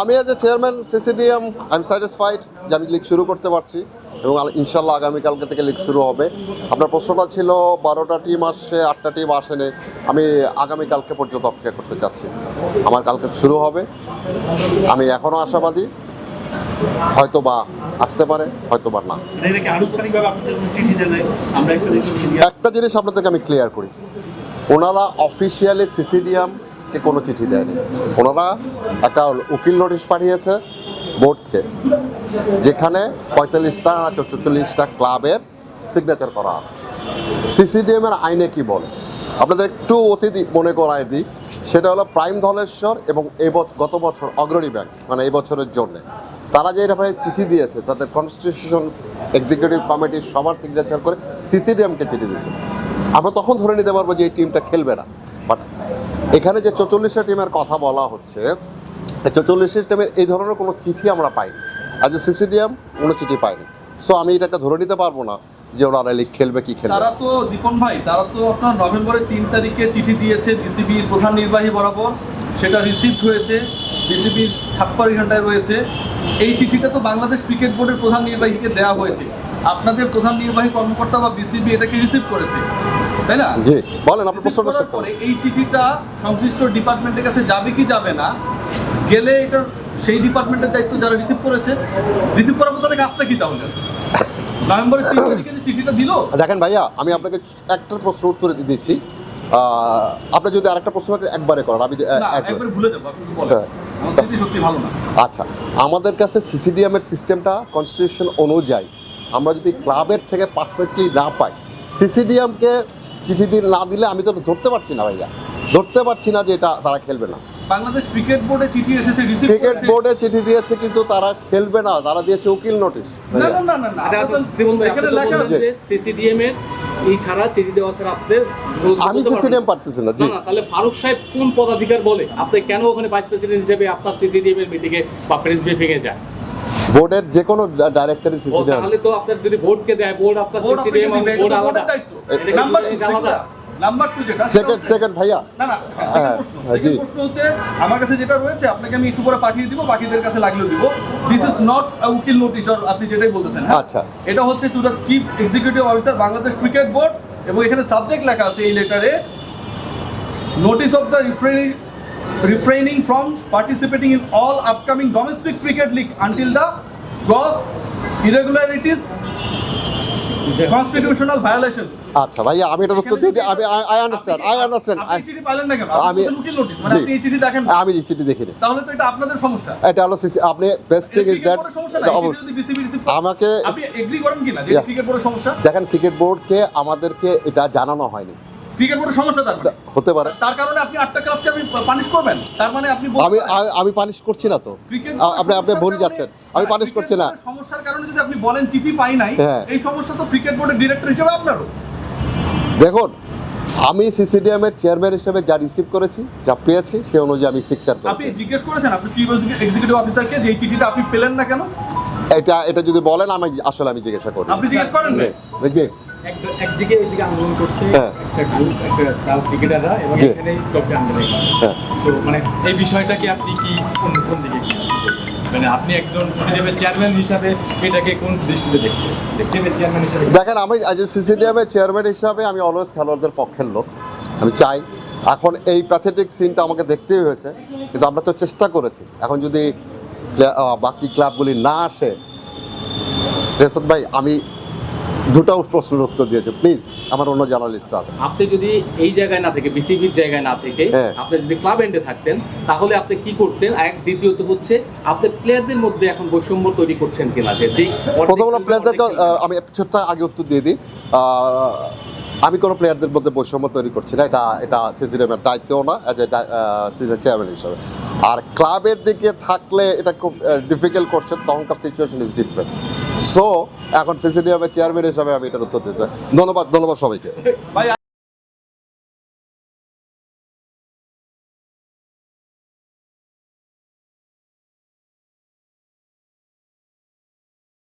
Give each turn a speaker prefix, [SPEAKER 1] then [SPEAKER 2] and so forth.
[SPEAKER 1] আমি as a chairman CCDM I am satisfied যে আমি লিগ শুরু করতে পারছি এবং ইনশাল্লাহ আগামীকালকে থেকে লিগ শুরু হবে। আপনার প্রশ্নটা ছিল 12টা টিম আসছে, 8টা টিম আসেনি। আমি আগামীকালকে পর্যন্ত অপেক্ষা করতে চাচ্ছি। আমার কালকে শুরু হবে, আমি এখনও আশাবাদী, হয়তো বা আসতে পারে, হয়তো বা না। একটা জিনিস আপনাদেরকে আমি ক্লিয়ার করি, ওনারা অফিসিয়ালি সিসিডিএমকে কোনো চিঠি দেয়নি। ওনারা একটা উকিল নোটিশ পাঠিয়েছে বোর্ডকে, যেখানে 45টা 44টা ক্লাবের সিগনেচার করা আছে। সিসিডিএমের আইনে কি বলে আপনাদের একটু অতিথি মনে করায় দিই, সেটা হলো প্রাইম ধলেশ্বর এবং গত বছর অগ্রণী ব্যাংক, মানে এই বছরের জন্যে তারা যে এরকম চিঠি দিয়েছে, তাদের কনস্টিটিউশন এক্সিকিউটিভ কমিটির সবার সিগনেচার করে সিসিডিএমকে চিঠি দিয়েছে। আমরা তখন ধরে নিতে পারবো যে এই টিমটা খেলবে না। বাট এখানে যে 44টা টিমের কথা বলা হচ্ছে, 44টা টিমের এই ধরনের কোনো চিঠি আমরা পাইনি। আজ সিসিডিএম কোনো চিঠি পাইনি। সো আমি এটাকে ধরে নিতে পারবো না যে ওরা লিগ খেলবে কি খেলবে।
[SPEAKER 2] তারা তো দীপন ভাই, তারা তো আপনার নভেম্বরের 3 তারিখে চিঠি দিয়েছে বিসিবির প্রধান নির্বাহী বরাবর, সেটা রিসিভড হয়েছে, বিসিবির 56 ঘন্টায় রয়েছে। এই চিঠিটা তো বাংলাদেশ ক্রিকেট বোর্ডের প্রধান নির্বাহীকে দেওয়া হয়েছে। আপনাদের প্রধান নির্বাহী কর্মকর্তা বা বিসিবি এটাকে রিসিভ করেছে, তাই না?
[SPEAKER 1] জি বলেন, আপনার প্রশ্নটা শেষ করুন।
[SPEAKER 2] এই চিঠিটা সংশ্লিষ্ট ডিপার্টমেন্টের কাছে যাবে কি যাবে না, গেলে এটা সেই ডিপার্টমেন্টের দায়িত্ব যারা রিসিভ করেছে, রিসিভ করার মতো তাদের কাজটা কি তাহলে? নভেম্বরের 3 তারিখে যে চিঠিটা দিল।
[SPEAKER 1] দেখেন ভাইয়া, আমি আপনাকে একটা প্রশ্ন উত্তর দিচ্ছি। আপনি যদি আরেকটা প্রশ্ন একবারে করেন, আমি
[SPEAKER 2] একবার ভুলে যাবো, আপনি বলেন। আমার স্মৃতি সত্যি ভালো না।
[SPEAKER 1] আচ্ছা, আমাদের কাছে সিসিডিএমের সিস্টেমটা কনস্টিটিউশন অনুযায়ী আমরা যদি ক্লাবের থেকে পারফেক্টলি না পাই, সিসিডিএমকে চিঠি না দিলে আমি তো ধরতে পারছি না ভাইয়া, ধরতে পারছি না যে এটা তারা খেলবে না।
[SPEAKER 2] বাংলাদেশ ক্রিকেট বোর্ডে চিঠি এসেছে, রিসিভ
[SPEAKER 1] ক্রিকেট বোর্ডে চিঠি দিয়েছে, কিন্তু তারা খেলবে না, তারা দিয়েছে উকিল নোটিশ।
[SPEAKER 2] না না না না না, এখানে লেখা আছে
[SPEAKER 3] সিসিডিএম এর এই ছাড়া চিঠি দেওয়া ছাড়া আপনি
[SPEAKER 1] আমি সিসিডিএম পারতেছি না। জি,
[SPEAKER 3] তাহলে ফারুক সাহেব কোন পদাধিকার বলে আপনি কেন ওখানে ভাইস প্রেসিডেন্ট হিসেবে আপনার সিসিডিএম এর মিটিংয়ে বা প্রেস ব্রিফিং এ যায়?
[SPEAKER 1] বোর্ডের যে কোনো ডাইরেক্টরি সিসিডিএম।
[SPEAKER 3] তাহলে তো আপনার যদি বোর্ডকে দেয়, বোর্ড আপনার সিসিডিএম বোর্ড আলাদা।
[SPEAKER 2] নাম্বার 2 যেটা
[SPEAKER 1] সেকেন্ড ভাইয়া,
[SPEAKER 2] না না, প্রশ্ন হচ্ছে আমার কাছে যেটা রয়েছে, আপনাকে আমি একটু পরে পাঠিয়ে দিব, বাকিদের কাছে লাগলেও দিব। দিস ইজ নট আ উকিল নোটিশ, আপনি যেটাই বলতেছেন।
[SPEAKER 1] আচ্ছা,
[SPEAKER 2] এটা হচ্ছে to the chief executive officer Bangladesh cricket board, এবং এখানে সাবজেক্ট লেখা আছে এই লেটারে, notice of the refraining from participating in all upcoming domestic cricket league until the gross irregularities, constitutional violations.
[SPEAKER 1] আচ্ছা ভাইয়া, আমি এটার উত্তর দিয়ে দিই। আমি আই আন্ডারস্ট্যান্ড।
[SPEAKER 2] আপনি চিঠি পাইলেন না কেন?
[SPEAKER 1] আমি
[SPEAKER 2] উকিল নোটিশ, মানে আপনি এই চিঠি দেখেন না।
[SPEAKER 1] আমি চিঠি দেখিনি।
[SPEAKER 2] তাহলে তো এটা আপনাদের সমস্যা।
[SPEAKER 1] এটা হলো আপনি বেস্ট থিং ইজ দ্যাট আমাকে
[SPEAKER 2] আপনি এগ্রি করেন কিনা যে ক্রিকেট বোর্ডের সমস্যা?
[SPEAKER 1] দেখেন, ক্রিকেট বোর্ডকে আমাদেরকে এটা জানানো হয়নি।
[SPEAKER 2] ক্রিকেট বোর্ডের সমস্যা তার মানে
[SPEAKER 1] হতে পারে,
[SPEAKER 2] তার কারণে আপনি 8টা ক্লাবকে আপনি পানিশ করবেন, তার মানে আপনি
[SPEAKER 1] আমি পানিশ করছি না তো। আপনি ভুল যাচ্ছেন, আমি পানিশ করছি না।
[SPEAKER 2] সমস্যার কারণে যদি আপনি বলেন চিঠি পাই নাই, এই সমস্যা তো ক্রিকেট বোর্ডের ডিরেক্টর হিসেবে আপনারও।
[SPEAKER 1] দেখুন, আমি সিসিডিএম এর চেয়ারম্যান হিসেবে যা রিসিভ করেছি, যা পেয়েছি, সেই অনুযায়ী আমি ফিকচার করেছি।
[SPEAKER 2] আপনি জিজ্ঞেস করেছেন আপনি চিফ এক্সিকিউটিভ অফিসারকে যে এই চিঠিটা আপনি পেলেন না কেন?
[SPEAKER 1] এটা যদি বলেন, আমি আসলে জিজ্ঞাসা করি।
[SPEAKER 2] আপনি জিজ্ঞেস করেন না?
[SPEAKER 1] জি,
[SPEAKER 3] একদিকে এদিকে আন্দোলন করছে একটা গ্রুপ, একটা ক্রিকেটাররা, এবং এখানেই টপে আন্দোলন। সো মানে এই বিষয়টাকে আপনি কি কোন দিকে কি, মানে আপনি একজন সিসিডিএমের চেয়ারম্যান হিসাবে এটাকে কোন দৃষ্টিতে দেখছেন? চেয়ারম্যান হিসাবে দেখেন,
[SPEAKER 1] আমি আজ সিসিডিএম এর চেয়ারম্যান হিসাবে আমি অলওয়েজ খেলোয়াড়দের পক্ষের লোক। আমি চাই, এখন এই প্যাথেটিক সিনটা আমাকে দেখতেই হয়েছে, কিন্তু আমরা তো চেষ্টা করেছি। এখন যদি বাকি ক্লাবগুলি না আসে, রেশদ ভাই, আমি দুটো প্রশ্নের উত্তর দিয়েছি, প্লিজ আমার অন্য জার্নালিস্ট আছে।
[SPEAKER 3] আপনি যদি এই জায়গায় না থেকে, বিসিবির জায়গায় না থেকে আপনি যদি ক্লাব এন্ডে থাকতেন, তাহলে আপনি কি করতেন? এক, দ্বিতীয়ত হচ্ছে আপনি প্লেয়ারদের মধ্যে এখন বৈষম্য তৈরি করছেন কিনা? যে
[SPEAKER 1] প্রথম হলো প্লেয়ারদের, আমি ছোট্ট আগে উত্তর দিয়ে দিই। আমি কোনো প্লেয়ারদের মধ্যে বৈষম্য তৈরি করছি না, এটা সিসিডিএমের দায়িত্বও না অ্যাজ এ সিসিডিএম চেয়ারম্যান হিসাবে। আর ক্লাবের দিকে থাকলে এটা খুব ডিফিকাল্ট কোশ্চেন, তখনকার সিচুয়েশন ইজ ডিফারেন্ট। সো এখন সিসিডিএমের চেয়ারম্যান হিসাবে আমি এটার উত্তর দিতে। ধন্যবাদ সবাইকে।